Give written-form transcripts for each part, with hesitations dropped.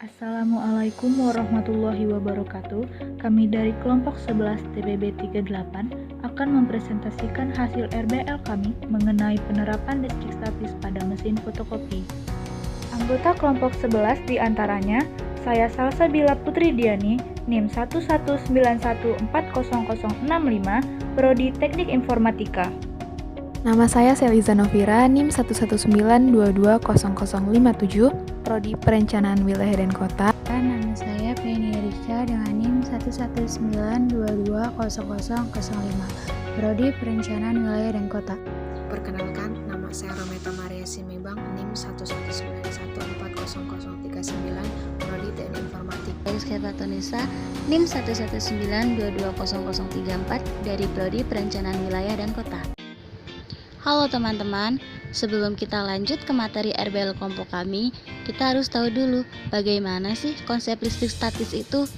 Assalamualaikum warahmatullahi wabarakatuh. Kami dari kelompok 11 TPB 38 akan mempresentasikan hasil RBL kami mengenai penerapan listrik statis pada mesin fotokopi. Anggota kelompok 11 diantaranya, saya Salsabila Putri Diani, NIM 119140065, Prodi Teknik Informatika. Nama saya Seliza Novira, NIM 119220057, Prodi Perencanaan Wilayah dan Kota. Nama saya Penny Rika dengan NIM 119220005, Prodi Perencanaan Wilayah dan Kota. Perkenalkan, nama saya Rometa Maria Simibang, NIM 119140039, Prodi Teknik Informatika. Saya Fatonisa, NIM 119220034 dari Prodi Perencanaan Wilayah dan Kota. Halo teman-teman, sebelum kita lanjut ke materi RBL kelompok kami, kita harus tahu dulu bagaimana sih konsep listrik statis itu.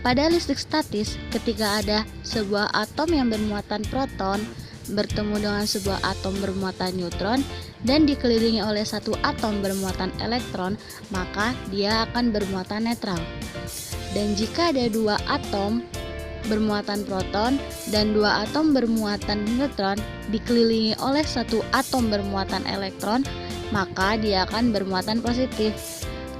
Pada listrik statis, ketika ada sebuah atom yang bermuatan proton bertemu dengan sebuah atom bermuatan neutron dan dikelilingi oleh satu atom bermuatan elektron, maka dia akan bermuatan netral. Dan jika ada dua atom bermuatan proton dan dua atom bermuatan neutron dikelilingi oleh satu atom bermuatan elektron, maka dia akan bermuatan positif.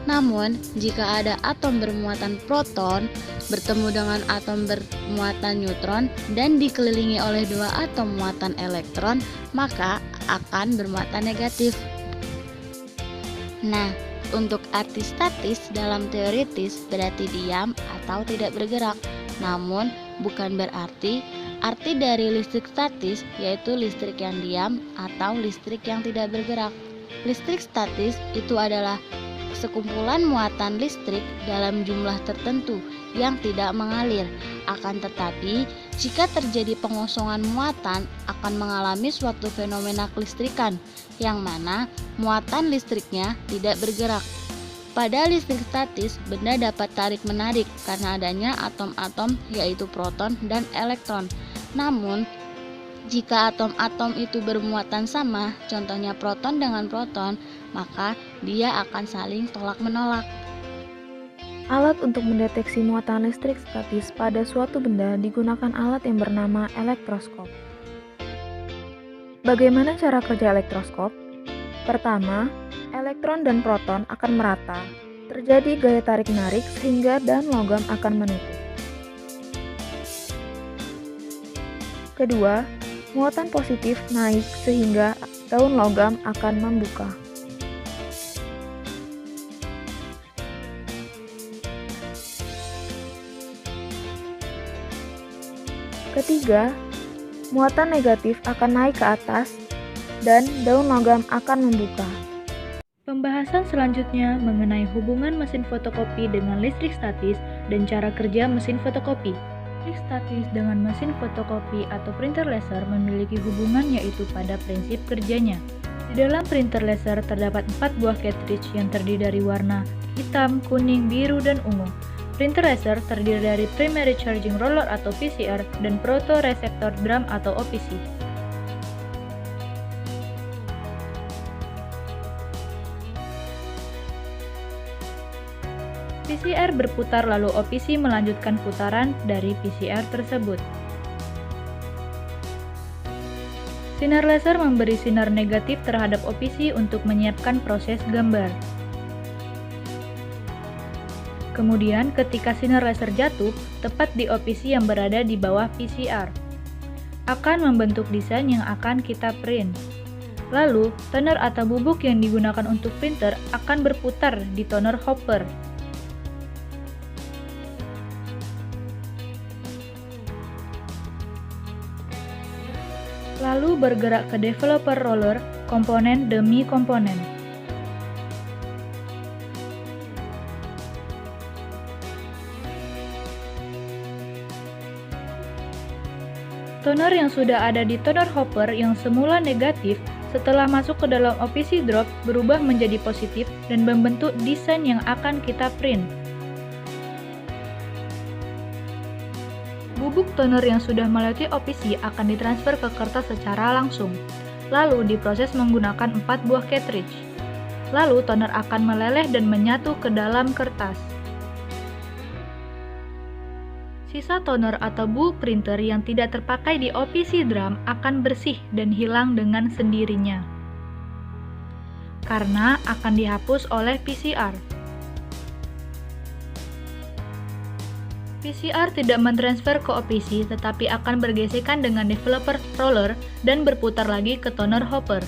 Namun, jika ada atom bermuatan proton bertemu dengan atom bermuatan neutron dan dikelilingi oleh dua atom muatan elektron, maka akan bermuatan negatif. Nah, untuk arti statis dalam teoritis berarti diam atau tidak bergerak. Namun, bukan berarti arti dari listrik statis yaitu listrik yang diam atau listrik yang tidak bergerak. Listrik statis itu adalah sekumpulan muatan listrik dalam jumlah tertentu yang tidak mengalir. Akan tetapi, jika terjadi pengosongan muatan akan mengalami suatu fenomena kelistrikan yang mana muatan listriknya tidak bergerak. Pada listrik statis, benda dapat tarik-menarik karena adanya atom-atom yaitu proton dan elektron. Namun, jika atom-atom itu bermuatan sama, contohnya proton dengan proton, maka dia akan saling tolak-menolak. Alat untuk mendeteksi muatan listrik statis pada suatu benda digunakan alat yang bernama elektroskop. Bagaimana cara kerja elektroskop? Pertama, elektron dan proton akan merata. Terjadi gaya tarik-menarik sehingga daun logam akan menutup. Kedua, muatan positif naik sehingga daun logam akan membuka. Ketiga, muatan negatif akan naik ke atas dan daun logam akan membuka. Pembahasan selanjutnya mengenai hubungan mesin fotokopi dengan listrik statis dan cara kerja mesin fotokopi. Listrik statis dengan mesin fotokopi atau printer laser memiliki hubungan yaitu pada prinsip kerjanya. Di dalam printer laser terdapat 4 buah cartridge yang terdiri dari warna hitam, kuning, biru, dan ungu. Printer laser terdiri dari primary charging roller atau PCR dan photoreceptor drum atau OPC. PCR berputar lalu OPC melanjutkan putaran dari PCR tersebut. Sinar laser memberi sinar negatif terhadap OPC untuk menyiapkan proses gambar. Kemudian ketika sinar laser jatuh tepat di OPC yang berada di bawah PCR, akan membentuk desain yang akan kita print. Lalu, toner atau bubuk yang digunakan untuk printer akan berputar di toner hopper. Lalu bergerak ke developer roller, komponen demi komponen. Toner yang sudah ada di toner hopper yang semula negatif setelah masuk ke dalam OPC drop berubah menjadi positif dan membentuk desain yang akan kita print. Bubuk toner yang sudah melewati OPC akan ditransfer ke kertas secara langsung, lalu diproses menggunakan 4 buah cartridge. Lalu toner akan meleleh dan menyatu ke dalam kertas. Sisa toner atau buku printer yang tidak terpakai di OPC drum akan bersih dan hilang dengan sendirinya, karena akan dihapus oleh PCR. PCR tidak mentransfer ke OPC, tetapi akan bergesekan dengan developer roller dan berputar lagi ke toner hopper.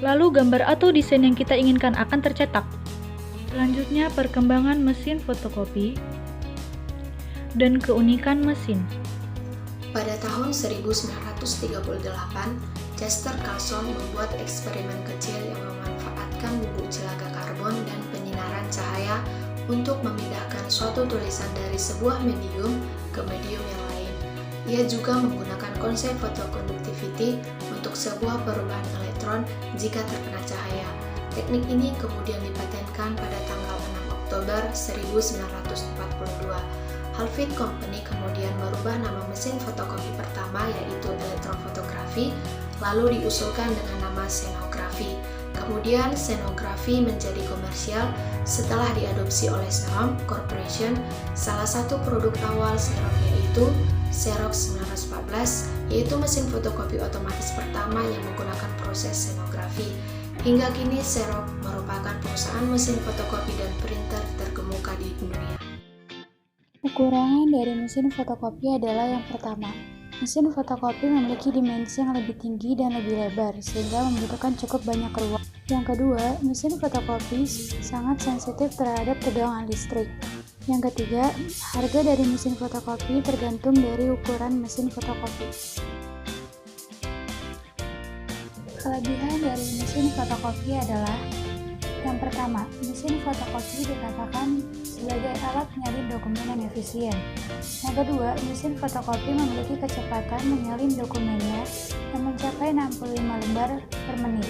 Lalu gambar atau desain yang kita inginkan akan tercetak. Selanjutnya, perkembangan mesin fotokopi dan keunikan mesin. Pada tahun 1938, Chester Carlson membuat eksperimen kecil yang memanfaatkan bubuk celaga karbon dan penyinaran cahaya untuk memindahkan suatu tulisan dari sebuah medium ke medium yang lain. Ia juga menggunakan konsep photoconduktivity untuk sebuah perubahan elektron jika terkena cahaya. Teknik ini kemudian dipatenkan pada tanggal 6 Oktober 1942. Halfit Company kemudian merubah nama mesin fotokopi pertama yaitu elektrofotografi, lalu diusulkan dengan nama xenografi. Kemudian xenografi menjadi komersial setelah diadopsi oleh Xerox Corporation. Salah satu produk awal Xerox yaitu Xerox 1914, yaitu mesin fotokopi otomatis pertama yang menggunakan proses xenografi. Hingga kini Xerox merupakan perusahaan mesin fotokopi dan printer terkemuka di dunia. Kekurangan dari mesin fotokopi adalah yang pertama, mesin fotokopi memiliki dimensi yang lebih tinggi dan lebih lebar, sehingga membutuhkan cukup banyak ruang. Yang kedua, mesin fotokopi sangat sensitif terhadap tegangan listrik. Yang ketiga, harga dari mesin fotokopi tergantung dari ukuran mesin fotokopi. Kelebihan dari mesin fotokopi adalah yang pertama, mesin fotokopi dikatakan sebagai alat menyalin dokumen yang efisien. Yang kedua, mesin fotokopi memiliki kecepatan menyalin dokumennya yang mencapai 65 lembar per menit.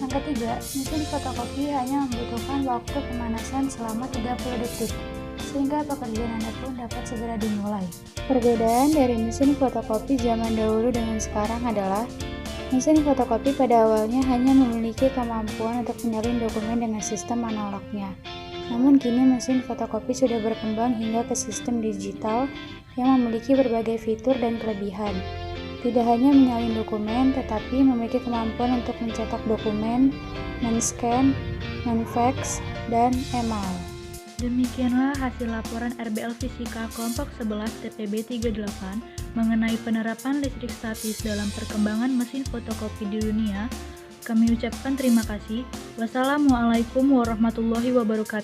Yang ketiga, mesin fotokopi hanya membutuhkan waktu pemanasan selama 30 detik, sehingga pekerjaan Anda pun dapat segera dimulai. Perbedaan dari mesin fotokopi zaman dahulu dengan sekarang adalah mesin fotokopi pada awalnya hanya memiliki kemampuan untuk menyalin dokumen dengan sistem analognya. Namun kini mesin fotokopi sudah berkembang hingga ke sistem digital yang memiliki berbagai fitur dan kelebihan. Tidak hanya menyalin dokumen, tetapi memiliki kemampuan untuk mencetak dokumen, men-scan, men-fax, dan emal. Demikianlah hasil laporan RBL Fisika kelompok 11 TPB 38 mengenai penerapan listrik statis dalam perkembangan mesin fotokopi di dunia. Kami ucapkan terima kasih. Wassalamualaikum warahmatullahi wabarakatuh.